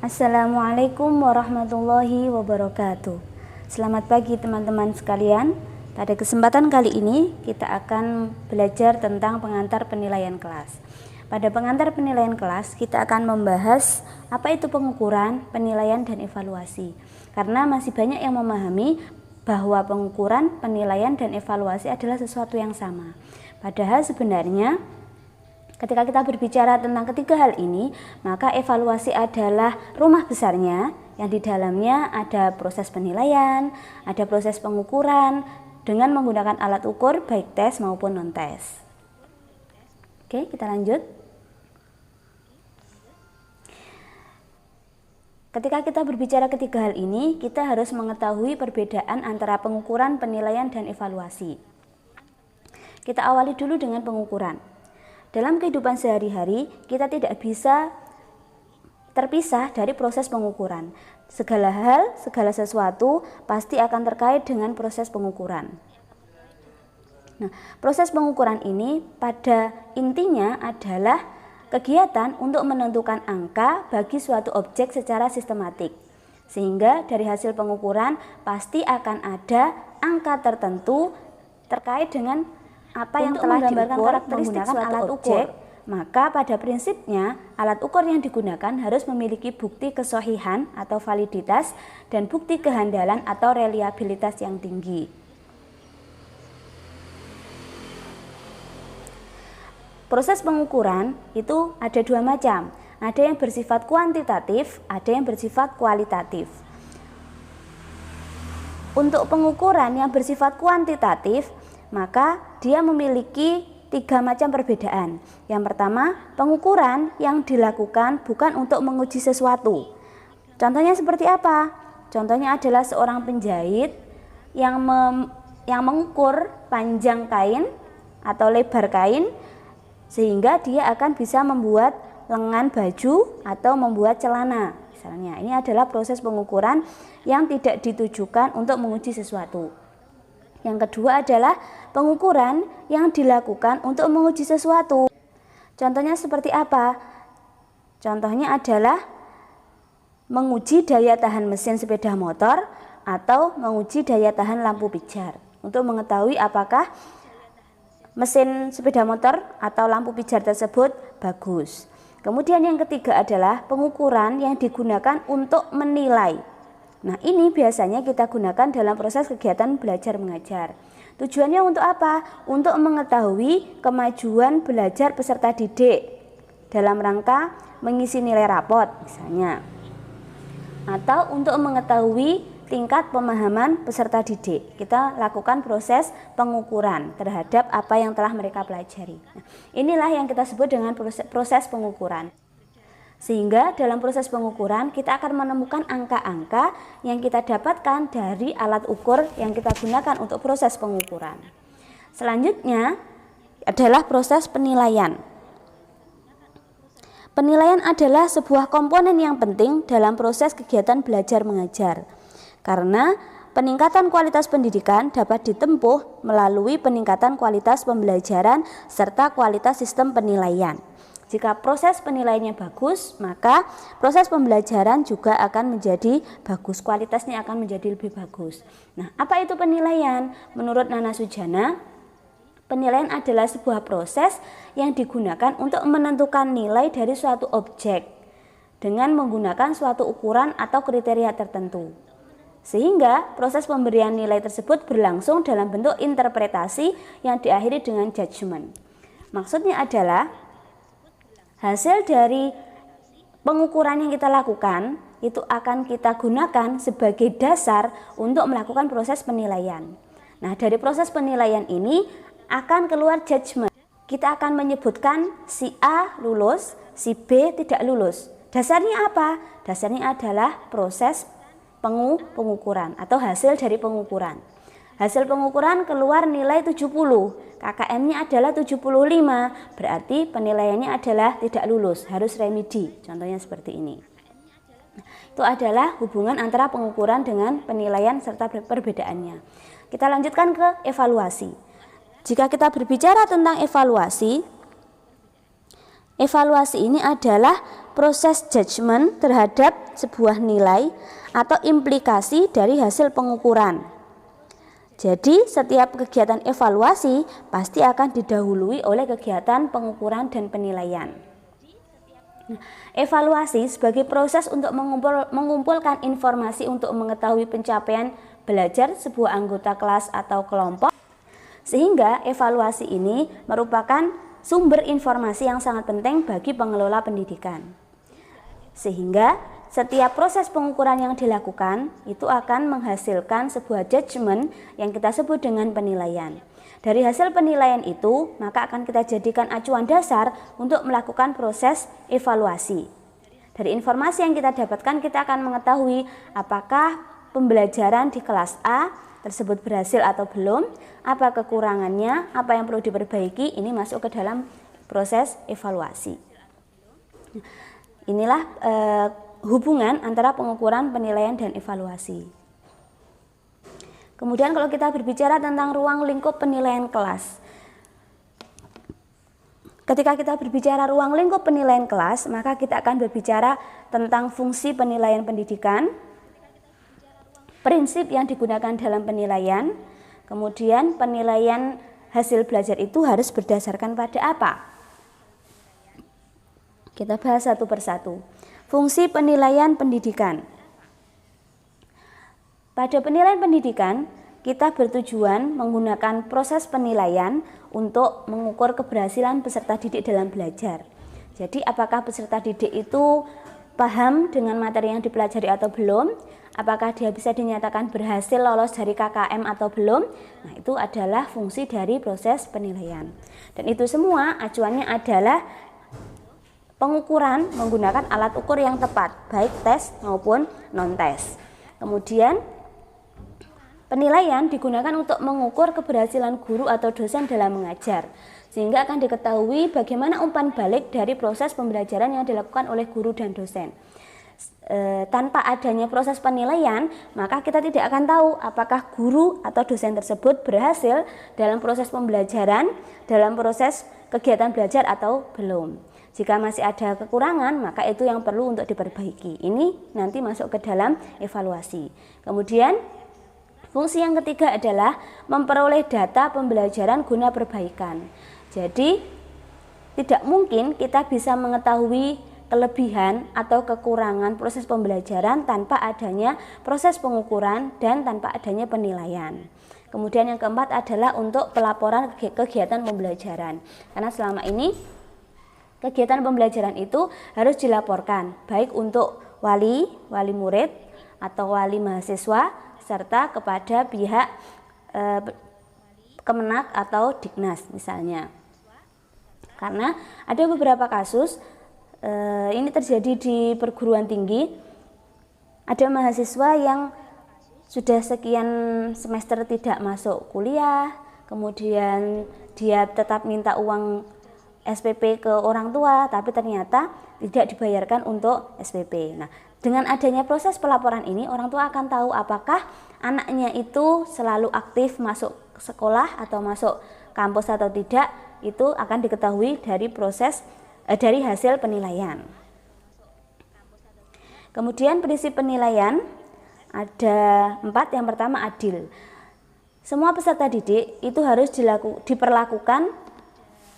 Assalamualaikum warahmatullahi wabarakatuh. Selamat pagi teman-teman sekalian. Pada kesempatan kali ini kita akan belajar tentang pengantar penilaian kelas. Pada pengantar penilaian kelas kita akan membahas apa itu pengukuran, penilaian, dan evaluasi. Karena masih banyak yang memahami bahwa pengukuran, penilaian, dan evaluasi adalah sesuatu yang sama. Padahal sebenarnya ketika kita berbicara tentang ketiga hal ini, maka evaluasi adalah rumah besarnya yang di dalamnya ada proses penilaian, ada proses pengukuran dengan menggunakan alat ukur baik tes maupun non-tes. Oke, kita lanjut. Ketika kita berbicara ketiga hal ini, kita harus mengetahui perbedaan antara pengukuran, penilaian, dan evaluasi. Kita awali dulu dengan pengukuran. Dalam kehidupan sehari-hari, kita tidak bisa terpisah dari proses pengukuran. Segala hal, segala sesuatu pasti akan terkait dengan proses pengukuran. Nah, proses pengukuran ini pada intinya adalah kegiatan untuk menentukan angka bagi suatu objek secara sistematik. Sehingga dari hasil pengukuran pasti akan ada angka tertentu terkait dengan apa yang telah digambarkan karakteristik suatu alat ukur, maka pada prinsipnya alat ukur yang digunakan harus memiliki bukti kesohihan atau validitas dan bukti kehandalan atau reliabilitas yang tinggi. Proses pengukuran itu ada dua macam, ada yang bersifat kuantitatif, ada yang bersifat kualitatif. Untuk pengukuran yang bersifat kuantitatif, maka dia memiliki tiga macam perbedaan. Yang pertama, pengukuran yang dilakukan bukan untuk menguji sesuatu. Contohnya seperti apa? Contohnya adalah seorang penjahit yang mengukur panjang kain atau lebar kain sehingga dia akan bisa membuat lengan baju atau membuat celana. Misalnya, ini adalah proses pengukuran yang tidak ditujukan untuk menguji sesuatu. Yang kedua adalah pengukuran yang dilakukan untuk menguji sesuatu. Contohnya seperti apa? Contohnya adalah menguji daya tahan mesin sepeda motor atau menguji daya tahan lampu pijar untuk mengetahui apakah mesin sepeda motor atau lampu pijar tersebut bagus. Kemudian yang ketiga adalah pengukuran yang digunakan untuk menilai. Nah, ini biasanya kita gunakan dalam proses kegiatan belajar mengajar. Tujuannya untuk apa? Untuk mengetahui kemajuan belajar peserta didik dalam rangka mengisi nilai rapot misalnya. Atau untuk mengetahui tingkat pemahaman peserta didik. Kita lakukan proses pengukuran terhadap apa yang telah mereka pelajari. Nah, inilah yang kita sebut dengan proses pengukuran. Sehingga dalam proses pengukuran kita akan menemukan angka-angka yang kita dapatkan dari alat ukur yang kita gunakan untuk proses pengukuran. Selanjutnya adalah proses penilaian. Penilaian adalah sebuah komponen yang penting dalam proses kegiatan belajar mengajar. Karena peningkatan kualitas pendidikan dapat ditempuh melalui peningkatan kualitas pembelajaran serta kualitas sistem penilaian. Jika proses penilaiannya bagus, maka proses pembelajaran juga akan menjadi bagus, kualitasnya akan menjadi lebih bagus. Nah, apa itu penilaian? Menurut Nana Sujana, penilaian adalah sebuah proses yang digunakan untuk menentukan nilai dari suatu objek dengan menggunakan suatu ukuran atau kriteria tertentu. Sehingga proses pemberian nilai tersebut berlangsung dalam bentuk interpretasi yang diakhiri dengan judgement. Maksudnya adalah hasil dari pengukuran yang kita lakukan itu akan kita gunakan sebagai dasar untuk melakukan proses penilaian. Nah, dari proses penilaian ini akan keluar judgement. Kita akan menyebutkan si A lulus, si B tidak lulus. Dasarnya apa? Dasarnya adalah proses pengukuran atau hasil dari pengukuran. Hasil pengukuran keluar nilai 70, KKM-nya adalah 75, berarti penilaiannya adalah tidak lulus, harus remedi, contohnya seperti ini. Itu adalah hubungan antara pengukuran dengan penilaian serta perbedaannya. Kita lanjutkan ke evaluasi. Jika kita berbicara tentang evaluasi, evaluasi ini adalah proses judgement terhadap sebuah nilai atau implikasi dari hasil pengukuran. Jadi setiap kegiatan evaluasi pasti akan didahului oleh kegiatan pengukuran dan penilaian. Evaluasi sebagai proses untuk mengumpulkan informasi untuk mengetahui pencapaian belajar sebuah anggota kelas atau kelompok, sehingga evaluasi ini merupakan sumber informasi yang sangat penting bagi pengelola pendidikan. Sehingga setiap proses pengukuran yang dilakukan itu akan menghasilkan sebuah judgement yang kita sebut dengan penilaian. Dari hasil penilaian itu, maka akan kita jadikan acuan dasar untuk melakukan proses evaluasi. Dari informasi yang kita dapatkan, kita akan mengetahui apakah pembelajaran di kelas A tersebut berhasil atau belum, apa kekurangannya, apa yang perlu diperbaiki, ini masuk ke dalam proses evaluasi. Inilah hubungan antara pengukuran, penilaian, dan evaluasi. Kemudian kalau kita berbicara tentang ruang lingkup penilaian kelas. Ketika kita berbicara ruang lingkup penilaian kelas, maka kita akan berbicara tentang fungsi penilaian pendidikan, prinsip yang digunakan dalam penilaian, kemudian penilaian hasil belajar itu harus berdasarkan pada apa? Kita bahas satu persatu. Fungsi penilaian pendidikan. Pada penilaian pendidikan, kita bertujuan menggunakan proses penilaian untuk mengukur keberhasilan peserta didik dalam belajar. Jadi apakah peserta didik itu paham dengan materi yang dipelajari atau belum? Apakah dia bisa dinyatakan berhasil lolos dari KKM atau belum? Nah, itu adalah fungsi dari proses penilaian. Dan itu semua acuannya adalah pengukuran menggunakan alat ukur yang tepat, baik tes maupun non-tes. Kemudian penilaian digunakan untuk mengukur keberhasilan guru atau dosen dalam mengajar, sehingga akan diketahui bagaimana umpan balik dari proses pembelajaran yang dilakukan oleh guru dan dosen. Tanpa adanya proses penilaian, maka kita tidak akan tahu apakah guru atau dosen tersebut berhasil dalam proses pembelajaran, dalam proses kegiatan belajar atau belum. Jika masih ada kekurangan, maka itu yang perlu untuk diperbaiki. Ini nanti masuk ke dalam evaluasi. Kemudian, fungsi yang ketiga adalah memperoleh data pembelajaran guna perbaikan. Jadi, tidak mungkin kita bisa mengetahui kelebihan atau kekurangan proses pembelajaran tanpa adanya proses pengukuran dan tanpa adanya penilaian. Kemudian yang keempat adalah untuk pelaporan kegiatan pembelajaran. Karena selama ini kegiatan pembelajaran itu harus dilaporkan baik untuk wali murid atau wali mahasiswa serta kepada pihak Kemenak atau Dignas misalnya. Karena ada beberapa kasus ini terjadi di perguruan tinggi, ada mahasiswa yang sudah sekian semester tidak masuk kuliah, kemudian dia tetap minta uang SPP ke orang tua, tapi ternyata tidak dibayarkan untuk SPP. Nah, dengan adanya proses pelaporan ini, orang tua akan tahu apakah anaknya itu selalu aktif masuk sekolah atau masuk kampus atau tidak. Itu akan diketahui dari dari hasil penilaian. Kemudian prinsip penilaian ada 4. Yang pertama, adil. Semua peserta didik itu harus diperlakukan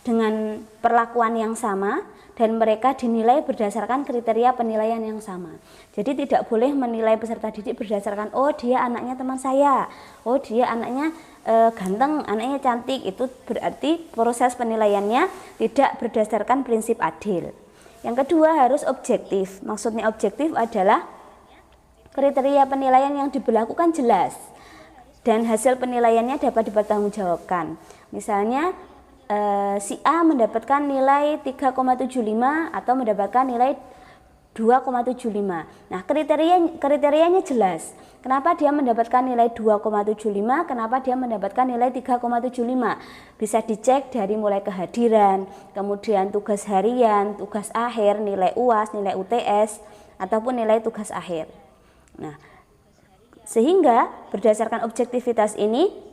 dengan perlakuan yang sama dan mereka dinilai berdasarkan kriteria penilaian yang sama. Jadi tidak boleh menilai peserta didik berdasarkan oh dia anaknya teman saya, oh dia anaknya ganteng, anaknya cantik. Itu berarti proses penilaiannya tidak berdasarkan prinsip adil. Yang kedua, harus objektif. Maksudnya objektif adalah kriteria penilaian yang diberlakukan jelas dan hasil penilaiannya dapat dipertanggungjawabkan. Misalnya si A mendapatkan nilai 3,75 atau mendapatkan nilai 2,75. Nah, kriterianya jelas. Kenapa dia mendapatkan nilai 2,75? Kenapa dia mendapatkan nilai 3,75? Bisa dicek dari mulai kehadiran, kemudian tugas harian, tugas akhir, nilai UAS, nilai UTS, ataupun nilai tugas akhir. Nah, sehingga berdasarkan objektivitas ini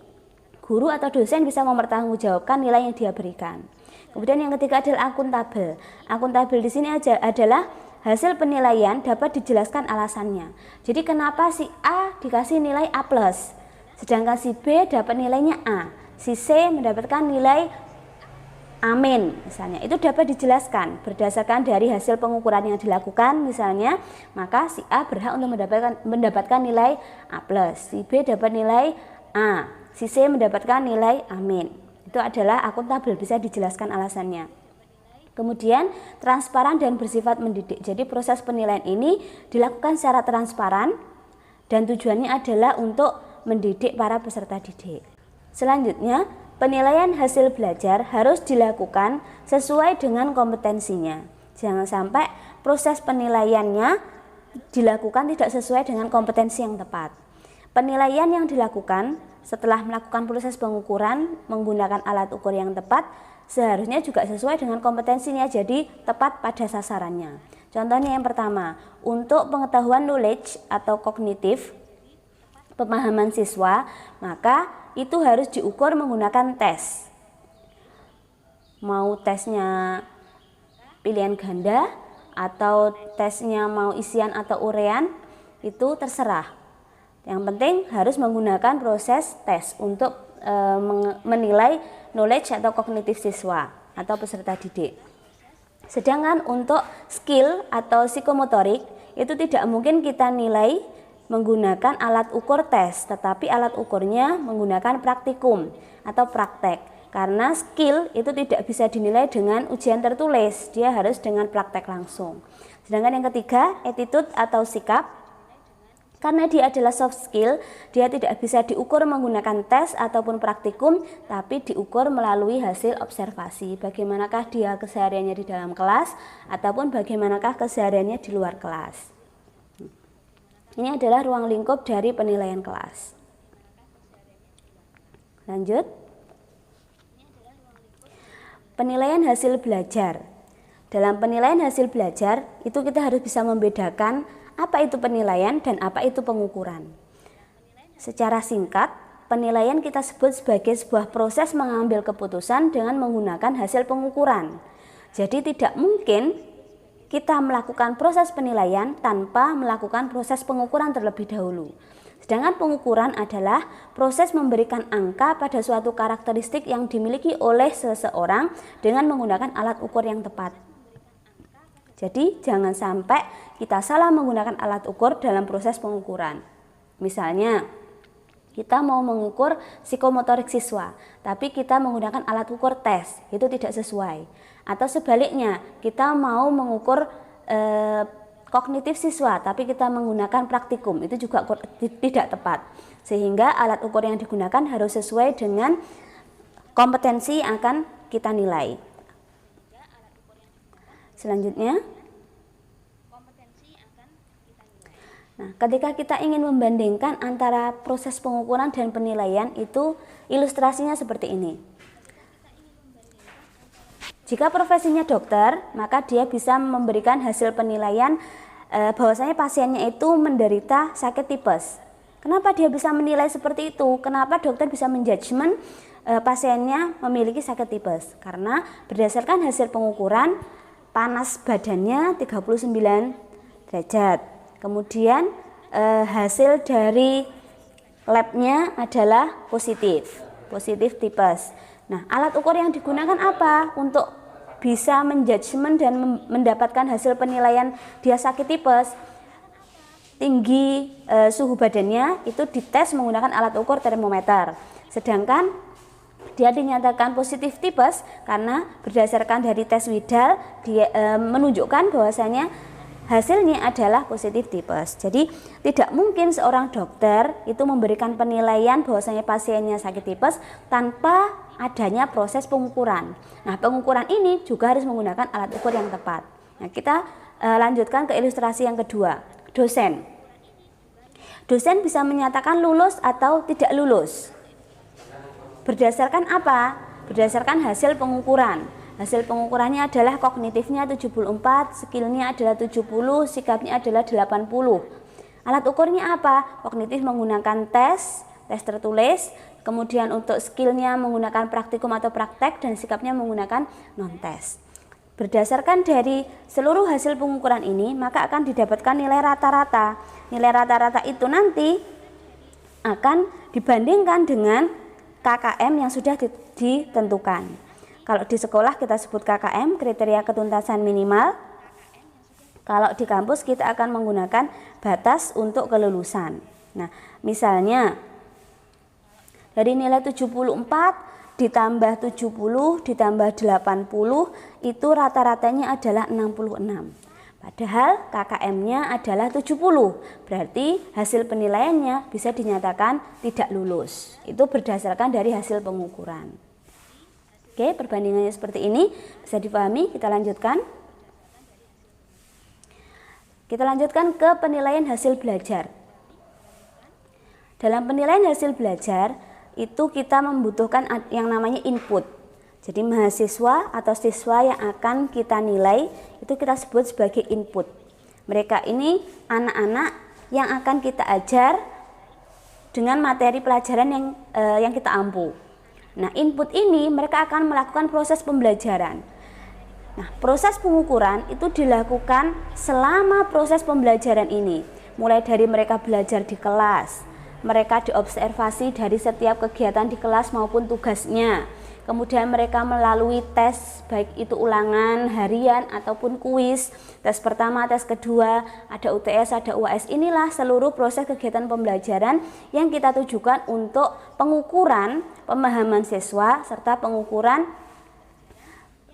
guru atau dosen bisa mempertanggungjawabkan nilai yang dia berikan. Kemudian yang ketiga adalah akuntabel. Akuntabel di sini adalah hasil penilaian dapat dijelaskan alasannya. Jadi kenapa si A dikasih nilai A+, sedangkan si B dapat nilainya A, si C mendapatkan nilai amin misalnya, itu dapat dijelaskan berdasarkan dari hasil pengukuran yang dilakukan misalnya, maka si A berhak untuk mendapatkan nilai A+, si B dapat nilai A, si C mendapatkan nilai amin. Itu adalah akuntabel, bisa dijelaskan alasannya. Kemudian transparan dan bersifat mendidik. Jadi proses penilaian ini dilakukan secara transparan dan tujuannya adalah untuk mendidik para peserta didik. Selanjutnya, penilaian hasil belajar harus dilakukan sesuai dengan kompetensinya. Jangan sampai proses penilaiannya dilakukan tidak sesuai dengan kompetensi yang tepat. Penilaian yang dilakukan setelah melakukan proses pengukuran menggunakan alat ukur yang tepat seharusnya juga sesuai dengan kompetensinya, jadi tepat pada sasarannya. Contohnya yang pertama, untuk pengetahuan knowledge atau kognitif, pemahaman siswa, maka itu harus diukur menggunakan tes. Mau tesnya pilihan ganda atau tesnya mau isian atau urean, itu terserah. Yang penting harus menggunakan proses tes untuk menilai knowledge atau kognitif siswa atau peserta didik. Sedangkan untuk skill atau psikomotorik itu tidak mungkin kita nilai menggunakan alat ukur tes, tetapi alat ukurnya menggunakan praktikum atau praktek. Karena skill itu tidak bisa dinilai dengan ujian tertulis, dia harus dengan praktek langsung. Sedangkan yang ketiga, attitude atau sikap. Karena dia adalah soft skill, dia tidak bisa diukur menggunakan tes ataupun praktikum, tapi diukur melalui hasil observasi. Bagaimanakah dia kesehariannya di dalam kelas, ataupun bagaimanakah kesehariannya di luar kelas. Ini adalah ruang lingkup dari penilaian kelas. Lanjut. Penilaian hasil belajar. Dalam penilaian hasil belajar, itu kita harus bisa membedakan apa itu penilaian dan apa itu pengukuran. Secara singkat, penilaian kita sebut sebagai sebuah proses mengambil keputusan dengan menggunakan hasil pengukuran. Jadi tidak mungkin kita melakukan proses penilaian tanpa melakukan proses pengukuran terlebih dahulu. Sedangkan pengukuran adalah proses memberikan angka pada suatu karakteristik yang dimiliki oleh seseorang dengan menggunakan alat ukur yang tepat. Jadi jangan sampai kita salah menggunakan alat ukur dalam proses pengukuran. Misalnya, kita mau mengukur psikomotorik siswa, tapi kita menggunakan alat ukur tes, itu tidak sesuai. Atau sebaliknya, kita mau mengukur kognitif siswa, tapi kita menggunakan praktikum, itu juga tidak tepat. Sehingga alat ukur yang digunakan harus sesuai dengan kompetensi yang akan kita nilai. Selanjutnya, nah, ketika kita ingin membandingkan antara proses pengukuran dan penilaian, itu ilustrasinya seperti ini. Jika profesinya dokter, maka dia bisa memberikan hasil penilaian bahwasanya pasiennya itu menderita sakit tipes. Kenapa dia bisa menilai seperti itu? Kenapa dokter bisa menjudgment pasiennya memiliki sakit tipes? Karena berdasarkan hasil pengukuran, panas badannya 39 derajat. Kemudian hasil dari labnya adalah positif tipes. Nah, alat ukur yang digunakan apa untuk bisa menjudgment dan mendapatkan hasil penilaian dia sakit tipes? Tinggi suhu badannya itu dites menggunakan alat ukur termometer. Sedangkan dia dinyatakan positif tipes karena berdasarkan dari tes Widal dia menunjukkan bahwasanya hasilnya adalah positif tipes. Jadi tidak mungkin seorang dokter itu memberikan penilaian bahwasanya pasiennya sakit tipes tanpa adanya proses pengukuran. Nah, pengukuran ini juga harus menggunakan alat ukur yang tepat. Nah, kita lanjutkan ke ilustrasi yang kedua, dosen. Dosen bisa menyatakan lulus atau tidak lulus. Berdasarkan apa? Berdasarkan hasil pengukuran. Hasil pengukurannya adalah kognitifnya 74, skillnya adalah 70, sikapnya adalah 80. Alat ukurnya apa? Kognitif menggunakan tes tertulis, kemudian untuk skillnya menggunakan praktikum atau praktek, dan sikapnya menggunakan non-tes. Berdasarkan dari seluruh hasil pengukuran ini, maka akan didapatkan nilai rata-rata. Nilai rata-rata itu nanti akan dibandingkan dengan KKM yang sudah ditentukan. Kalau di sekolah kita sebut KKM, kriteria ketuntasan minimal. Kalau di kampus kita akan menggunakan batas untuk kelulusan. Nah, misalnya dari nilai 74 ditambah 70 ditambah 80 itu rata-ratanya adalah 66. Padahal KKM-nya adalah 70. Berarti hasil penilaiannya bisa dinyatakan tidak lulus. Itu berdasarkan dari hasil pengukuran. Oke, perbandingannya seperti ini bisa dipahami. Kita lanjutkan. Kita lanjutkan ke penilaian hasil belajar. Dalam penilaian hasil belajar itu kita membutuhkan yang namanya input. Jadi mahasiswa atau siswa yang akan kita nilai itu kita sebut sebagai input. Mereka ini anak-anak yang akan kita ajar dengan materi pelajaran yang kita ampu. Nah, input ini mereka akan melakukan proses pembelajaran. Nah, proses pengukuran itu dilakukan selama proses pembelajaran ini. Mulai dari mereka belajar di kelas, mereka diobservasi dari setiap kegiatan di kelas maupun tugasnya. Kemudian mereka melalui tes, baik itu ulangan, harian, ataupun kuis. Tes pertama, tes kedua, ada UTS, ada UAS. Inilah seluruh proses kegiatan pembelajaran yang kita tujukan untuk pengukuran pemahaman siswa, serta pengukuran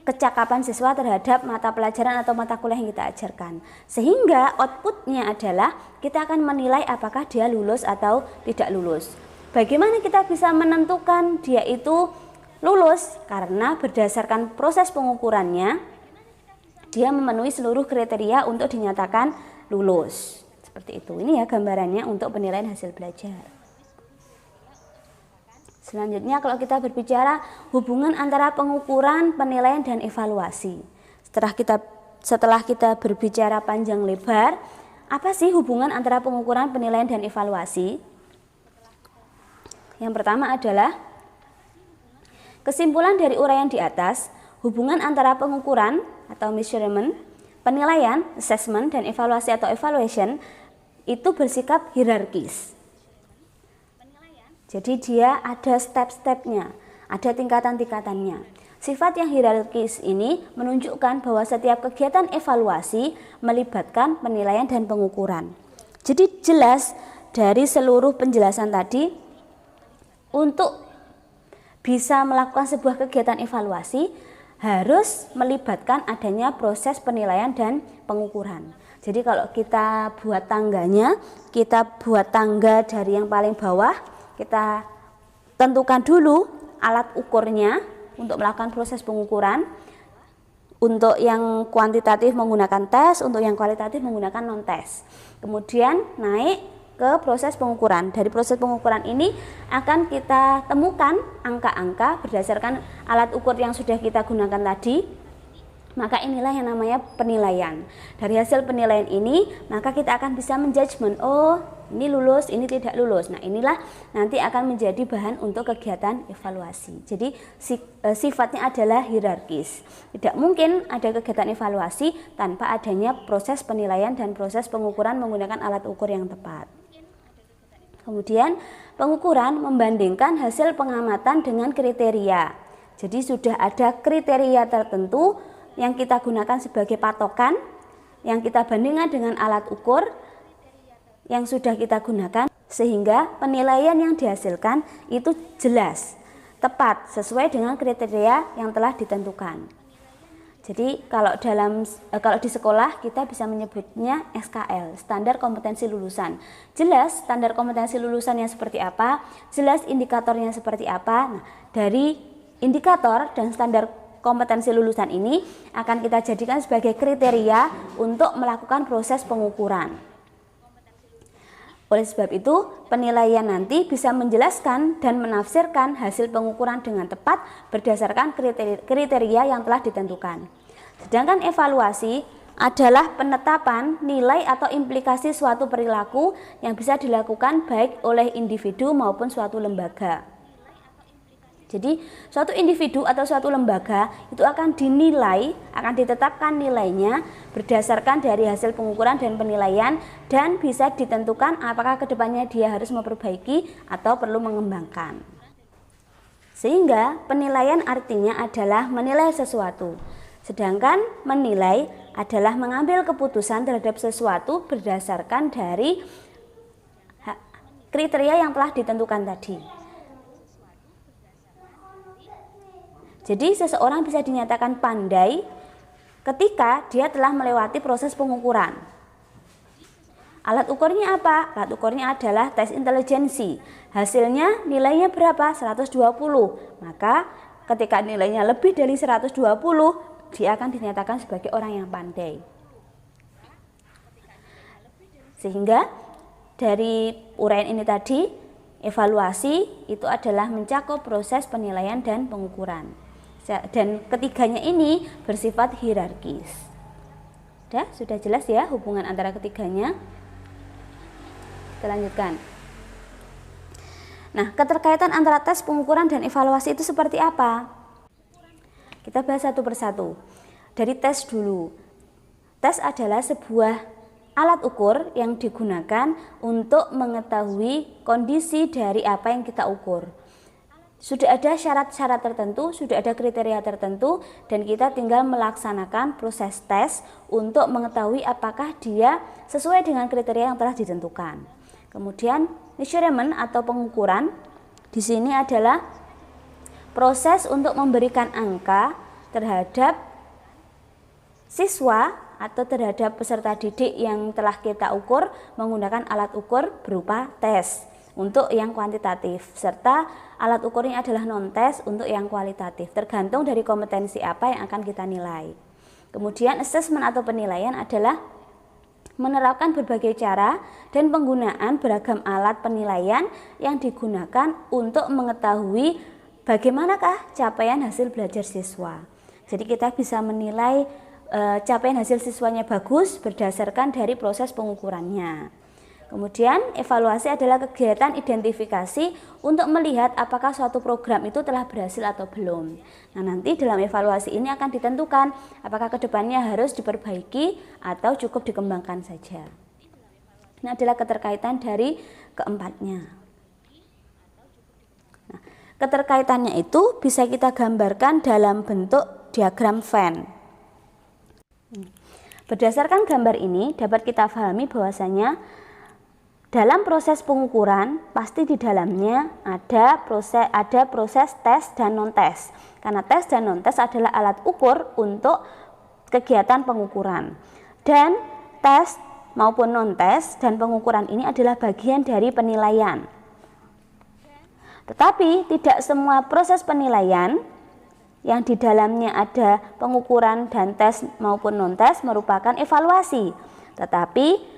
kecakapan siswa terhadap mata pelajaran atau mata kuliah yang kita ajarkan. Sehingga outputnya adalah kita akan menilai apakah dia lulus atau tidak lulus. Bagaimana kita bisa menentukan dia itu lulus? Karena berdasarkan proses pengukurannya, dia memenuhi seluruh kriteria untuk dinyatakan lulus. Seperti itu. Ini ya gambarannya untuk penilaian hasil belajar. Selanjutnya kalau kita berbicara hubungan antara pengukuran, penilaian, dan evaluasi. Setelah kita berbicara panjang lebar, apa sih hubungan antara pengukuran, penilaian, dan evaluasi? Yang pertama adalah kesimpulan dari uraian di atas, hubungan antara pengukuran atau measurement, penilaian, assessment, dan evaluasi atau evaluation itu bersikap hierarkis. Jadi dia ada step-stepnya, ada tingkatan-tingkatannya. Sifat yang hierarkis ini menunjukkan bahwa setiap kegiatan evaluasi melibatkan penilaian dan pengukuran. Jadi jelas dari seluruh penjelasan tadi, untuk bisa melakukan sebuah kegiatan evaluasi harus melibatkan adanya proses penilaian dan pengukuran. Jadi kalau kita buat tangganya, kita buat tangga dari yang paling bawah, kita tentukan dulu alat ukurnya untuk melakukan proses pengukuran. Untuk yang kuantitatif menggunakan tes, untuk yang kualitatif menggunakan non-tes. Kemudian naik ke proses pengukuran. Dari proses pengukuran ini akan kita temukan angka-angka berdasarkan alat ukur yang sudah kita gunakan tadi. Maka inilah yang namanya penilaian. Dari hasil penilaian ini, maka kita akan bisa menjudgment, oh ini lulus, ini tidak lulus. Nah inilah nanti akan menjadi bahan untuk kegiatan evaluasi. Jadi sifatnya adalah hierarkis. Tidak mungkin ada kegiatan evaluasi tanpa adanya proses penilaian dan proses pengukuran menggunakan alat ukur yang tepat. Kemudian pengukuran membandingkan hasil pengamatan dengan kriteria. Jadi sudah ada kriteria tertentu yang kita gunakan sebagai patokan, yang kita bandingkan dengan alat ukur yang sudah kita gunakan, sehingga penilaian yang dihasilkan itu jelas, tepat, sesuai dengan kriteria yang telah ditentukan. Jadi kalau di sekolah kita bisa menyebutnya SKL, standar kompetensi lulusan. Jelas standar kompetensi lulusannya seperti apa, jelas indikatornya seperti apa. Nah, dari indikator dan standar kompetensi lulusan ini akan kita jadikan sebagai kriteria untuk melakukan proses pengukuran. Oleh sebab itu, penilaian nanti bisa menjelaskan dan menafsirkan hasil pengukuran dengan tepat berdasarkan kriteria yang telah ditentukan. Sedangkan evaluasi adalah penetapan nilai atau implikasi suatu perilaku yang bisa dilakukan baik oleh individu maupun suatu lembaga. Jadi suatu individu atau suatu lembaga itu akan dinilai, akan ditetapkan nilainya berdasarkan dari hasil pengukuran dan penilaian, dan bisa ditentukan apakah kedepannya dia harus memperbaiki atau perlu mengembangkan. Sehingga penilaian artinya adalah menilai sesuatu, sedangkan menilai adalah mengambil keputusan terhadap sesuatu berdasarkan dari kriteria yang telah ditentukan tadi. Jadi seseorang bisa dinyatakan pandai ketika dia telah melewati proses pengukuran. Alat ukurnya apa? Alat ukurnya adalah tes intelijensi. Hasilnya nilainya berapa? 120. Maka ketika nilainya lebih dari 120, dia akan dinyatakan sebagai orang yang pandai. Sehingga dari uraian ini tadi, evaluasi itu adalah mencakup proses penilaian dan pengukuran. Dan ketiganya ini bersifat hierarkis. Sudah jelas ya hubungan antara ketiganya. Kita lanjutkan. Nah, keterkaitan antara tes, pengukuran, dan evaluasi itu seperti apa? Kita bahas satu persatu. Dari tes dulu. Tes adalah sebuah alat ukur yang digunakan untuk mengetahui kondisi dari apa yang kita ukur. Sudah ada syarat-syarat tertentu, sudah ada kriteria tertentu, dan kita tinggal melaksanakan proses tes untuk mengetahui apakah dia sesuai dengan kriteria yang telah ditentukan. Kemudian measurement atau pengukuran di sini adalah proses untuk memberikan angka terhadap siswa atau terhadap peserta didik yang telah kita ukur menggunakan alat ukur berupa tes untuk yang kuantitatif, serta alat ukurnya adalah non-tes untuk yang kualitatif, tergantung dari kompetensi apa yang akan kita nilai. Kemudian assessment atau penilaian adalah menerapkan berbagai cara dan penggunaan beragam alat penilaian yang digunakan untuk mengetahui bagaimanakah capaian hasil belajar siswa. Jadi kita bisa menilai capaian hasil siswanya bagus berdasarkan dari proses pengukurannya. Kemudian evaluasi adalah kegiatan identifikasi untuk melihat apakah suatu program itu telah berhasil atau belum. Nah, nanti dalam evaluasi ini akan ditentukan apakah kedepannya harus diperbaiki atau cukup dikembangkan saja. Ini adalah keterkaitan dari keempatnya. Nah, keterkaitannya itu bisa kita gambarkan dalam bentuk diagram Venn. Berdasarkan gambar ini dapat kita pahami bahwasanya dalam proses pengukuran pasti di dalamnya ada proses tes dan non-tes. Karena tes dan non-tes adalah alat ukur untuk kegiatan pengukuran. Dan tes maupun non-tes dan pengukuran ini adalah bagian dari penilaian. Tetapi tidak semua proses penilaian yang di dalamnya ada pengukuran dan tes maupun non-tes merupakan evaluasi. Tetapi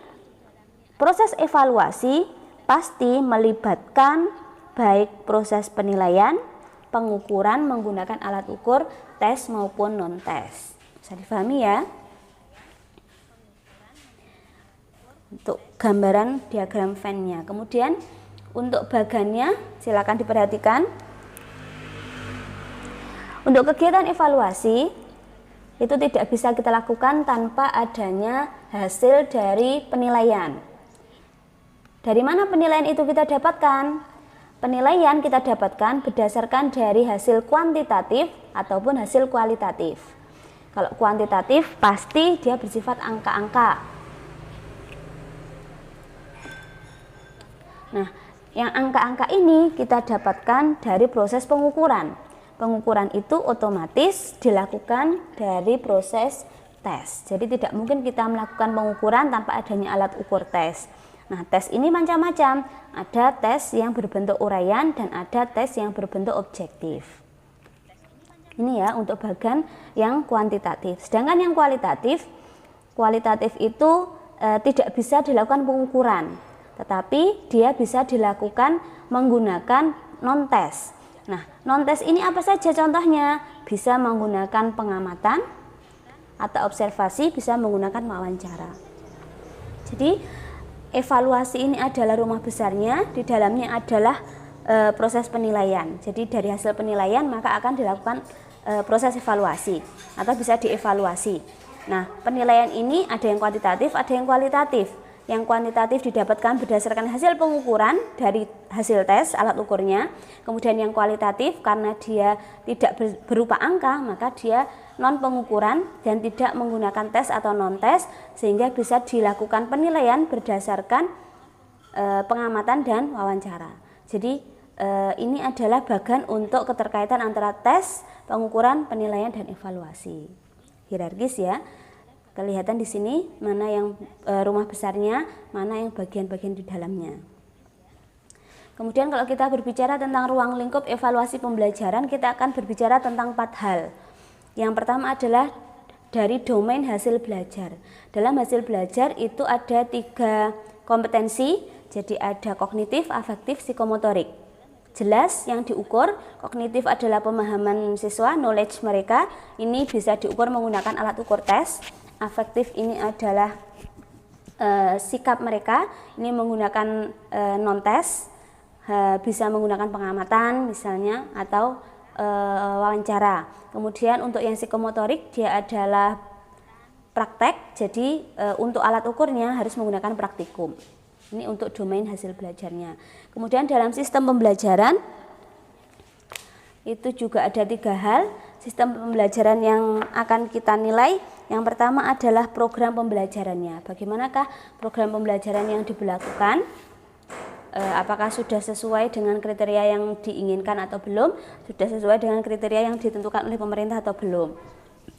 proses evaluasi pasti melibatkan baik proses penilaian, pengukuran menggunakan alat ukur, tes maupun non-tes. Bisa difahami ya? Untuk gambaran diagram Venn-nya. Kemudian untuk bagannya silakan diperhatikan. Untuk kegiatan evaluasi itu tidak bisa kita lakukan tanpa adanya hasil dari penilaian. Dari mana penilaian itu kita dapatkan? Penilaian kita dapatkan berdasarkan dari hasil kuantitatif ataupun hasil kualitatif. Kalau kuantitatif pasti dia bersifat angka-angka. Nah, yang angka-angka ini kita dapatkan dari proses pengukuran. Pengukuran itu otomatis dilakukan dari proses tes. Jadi tidak mungkin kita melakukan pengukuran tanpa adanya alat ukur tes. Nah, tes ini macam-macam. Ada tes yang berbentuk uraian dan ada tes yang berbentuk objektif. Ini ya untuk bagan yang kuantitatif. Sedangkan yang kualitatif itu tidak bisa dilakukan pengukuran, tetapi dia bisa dilakukan menggunakan non-tes. Nah, non-tes ini apa saja contohnya? Bisa menggunakan pengamatan atau observasi, bisa menggunakan wawancara. Jadi evaluasi ini adalah rumah besarnya, di dalamnya adalah proses penilaian. Jadi dari hasil penilaian maka akan dilakukan proses evaluasi atau bisa dievaluasi. Nah, penilaian ini ada yang kuantitatif, ada yang kualitatif. Yang kuantitatif didapatkan berdasarkan hasil pengukuran dari hasil tes alat ukurnya. Kemudian yang kualitatif karena dia tidak berupa angka, maka dia non pengukuran dan tidak menggunakan tes atau non tes, sehingga bisa dilakukan penilaian berdasarkan pengamatan dan wawancara. Jadi ini adalah bagian untuk keterkaitan antara tes, pengukuran, penilaian, dan evaluasi. Hierarkis ya. Kelihatan di sini mana yang rumah besarnya, mana yang bagian-bagian di dalamnya. Kemudian kalau kita berbicara tentang ruang lingkup evaluasi pembelajaran, kita akan berbicara tentang 4 hal. Yang pertama adalah dari domain hasil belajar. Dalam hasil belajar itu ada 3 kompetensi, jadi ada kognitif, afektif, psikomotorik. Jelas yang diukur, kognitif adalah pemahaman siswa, knowledge mereka, ini bisa diukur menggunakan alat ukur tes. Afektif ini adalah sikap mereka, ini menggunakan non-tes, bisa menggunakan pengamatan misalnya atau wawancara. Kemudian untuk yang psikomotorik dia adalah praktek, jadi untuk alat ukurnya harus menggunakan praktikum. Ini untuk domain hasil belajarnya. Kemudian dalam sistem pembelajaran itu juga ada 3 hal sistem pembelajaran yang akan kita nilai. Yang pertama adalah program pembelajarannya. Bagaimanakah program pembelajaran yang diberlakukan? Apakah sudah sesuai dengan kriteria yang diinginkan atau belum? Sudah sesuai dengan kriteria yang ditentukan oleh pemerintah atau belum?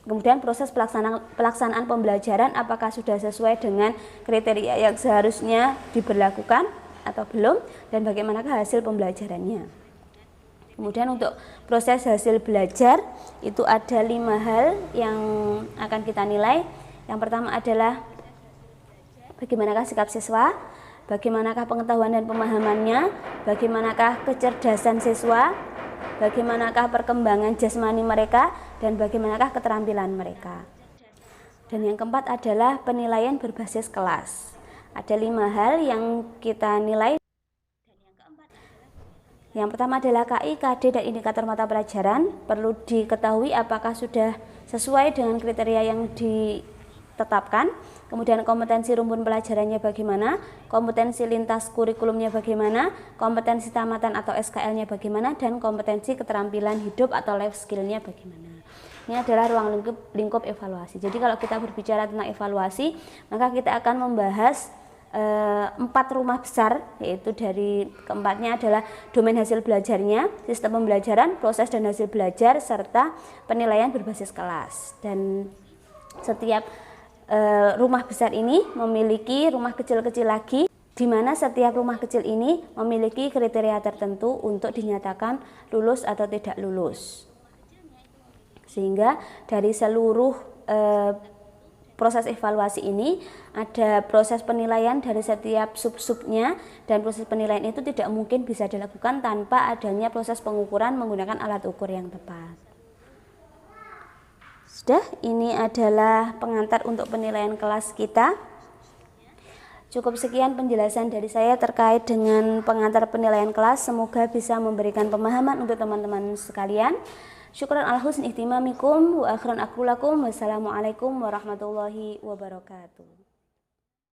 Kemudian proses pelaksanaan pembelajaran, apakah sudah sesuai dengan kriteria yang seharusnya diberlakukan atau belum? Dan bagaimanakah hasil pembelajarannya? Kemudian untuk proses hasil belajar itu ada 5 hal yang akan kita nilai. Yang pertama adalah bagaimanakah sikap siswa, bagaimanakah pengetahuan dan pemahamannya, bagaimanakah kecerdasan siswa, bagaimanakah perkembangan jasmani mereka, dan bagaimanakah keterampilan mereka. Dan yang keempat adalah penilaian berbasis kelas. Ada 5 hal yang kita nilai. Yang pertama adalah KI, KD, dan indikator mata pelajaran. Perlu diketahui apakah sudah sesuai dengan kriteria yang ditetapkan. Kemudian kompetensi rumpun pelajarannya bagaimana, kompetensi lintas kurikulumnya bagaimana, kompetensi tamatan atau SKL-nya bagaimana, dan kompetensi keterampilan hidup atau life skill-nya bagaimana. Ini adalah ruang lingkup evaluasi. Jadi kalau kita berbicara tentang evaluasi, maka kita akan membahas 4 rumah besar, yaitu dari keempatnya adalah domain hasil belajarnya, sistem pembelajaran, proses dan hasil belajar, serta penilaian berbasis kelas. Dan setiap rumah besar ini memiliki rumah kecil-kecil lagi, di mana setiap rumah kecil ini memiliki kriteria tertentu untuk dinyatakan lulus atau tidak lulus. Sehingga dari seluruh proses evaluasi ini ada proses penilaian dari setiap sub-subnya, dan proses penilaian itu tidak mungkin bisa dilakukan tanpa adanya proses pengukuran menggunakan alat ukur yang tepat. Sudah, ini adalah pengantar untuk penilaian kelas kita. Cukup sekian penjelasan dari saya terkait dengan pengantar penilaian kelas. Semoga bisa memberikan pemahaman untuk teman-teman sekalian. Syukran ala husni ihtimamikum wa akhran aqulakum. Wassalamualaikum warahmatullahi wabarakatuh.